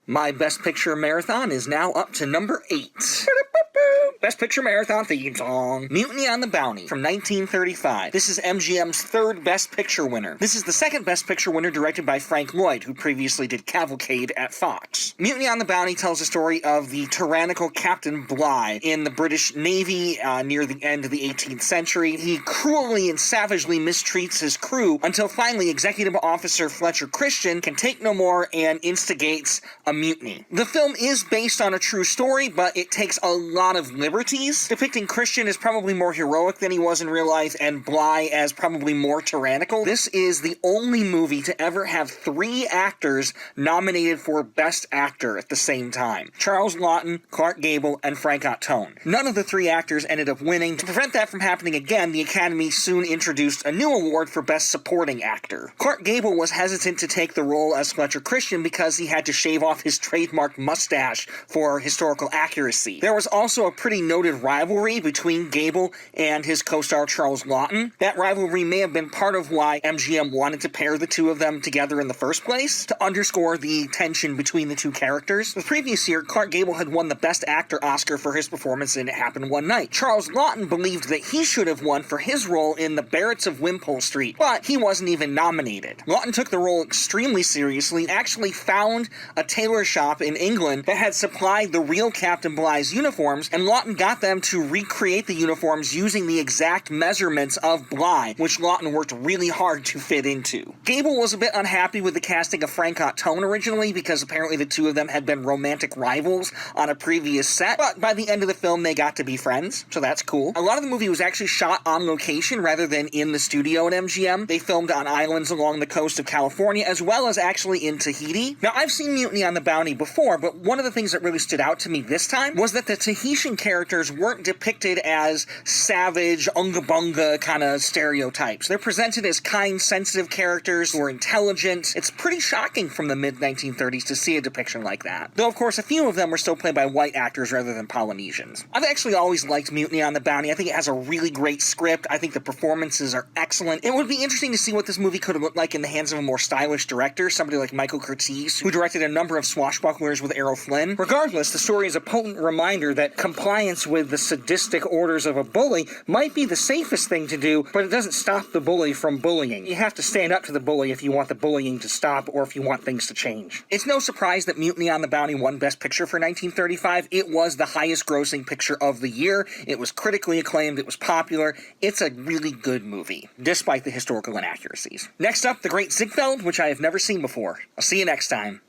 My Best Picture Marathon is now up to number 8. Best Picture Marathon theme song. Mutiny on the Bounty from 1935. This is MGM's third Best Picture winner. This is the second Best Picture winner directed by Frank Lloyd, who previously did Cavalcade at Fox. Mutiny on the Bounty tells the story of the tyrannical Captain Bligh in the British Navy near the end of the 18th century. He cruelly and savagely mistreats his crew until finally Executive Officer Fletcher Christian can take no more and instigates a mutiny. The film is based on a true story, but it takes a lot of liberties, depicting Christian as probably more heroic than he was in real life and Bligh as probably more tyrannical. This is the only movie to ever have 3 actors nominated for Best Actor at the same time. Charles Laughton, Clark Gable, and Frank Ottone. None of the 3 actors ended up winning. To prevent that from happening again, the Academy soon introduced a new award for Best Supporting Actor. Clark Gable was hesitant to take the role as Fletcher Christian because he had to shave off his trademark mustache for historical accuracy. There was also a pretty noted rivalry between Gable and his co-star Charles Laughton. That rivalry may have been part of why MGM wanted to pair the two of them together in the first place, to underscore the tension between the two characters. The previous year, Clark Gable had won the Best Actor Oscar for his performance in It Happened One Night. Charles Laughton believed that he should have won for his role in The Barretts of Wimpole Street, but he wasn't even nominated. Laughton took the role extremely seriously and actually found a tailor shop in England that had supplied the real Captain Bligh's uniforms, and Laughton got them to recreate the uniforms using the exact measurements of Bligh, which Laughton worked really hard to fit into. Gable was a bit unhappy with the casting of Frank Ottone originally because apparently the two of them had been romantic rivals on a previous set, but by the end of the film they got to be friends, so that's cool. A lot of the movie was actually shot on location rather than in the studio at MGM. They filmed on islands along the coast of California as well as actually in Tahiti. Now, I've seen Mutiny on the Bounty before, but one of the things that really stood out to me this time was that the Tahitian characters weren't depicted as savage, unga-bunga kind of stereotypes. They're presented as kind, sensitive characters who are intelligent. It's pretty shocking from the mid-1930s to see a depiction like that. Though, of course, a few of them were still played by white actors rather than Polynesians. I've actually always liked Mutiny on the Bounty. I think it has a really great script. I think the performances are excellent. It would be interesting to see what this movie could have looked like in the hands of a more stylish director, somebody like Michael Curtiz, who directed a number of swashbucklers with Errol Flynn. Regardless, the story is a potent reminder that compliance with the sadistic orders of a bully might be the safest thing to do, but it doesn't stop the bully from bullying. You have to stand up to the bully if you want the bullying to stop or if you want things to change. It's no surprise that Mutiny on the Bounty won Best Picture for 1935. It was the highest grossing picture of the year. It was critically acclaimed. It was popular. It's a really good movie, despite the historical inaccuracies. Next up, The Great Ziegfeld, which I have never seen before. I'll see you next time.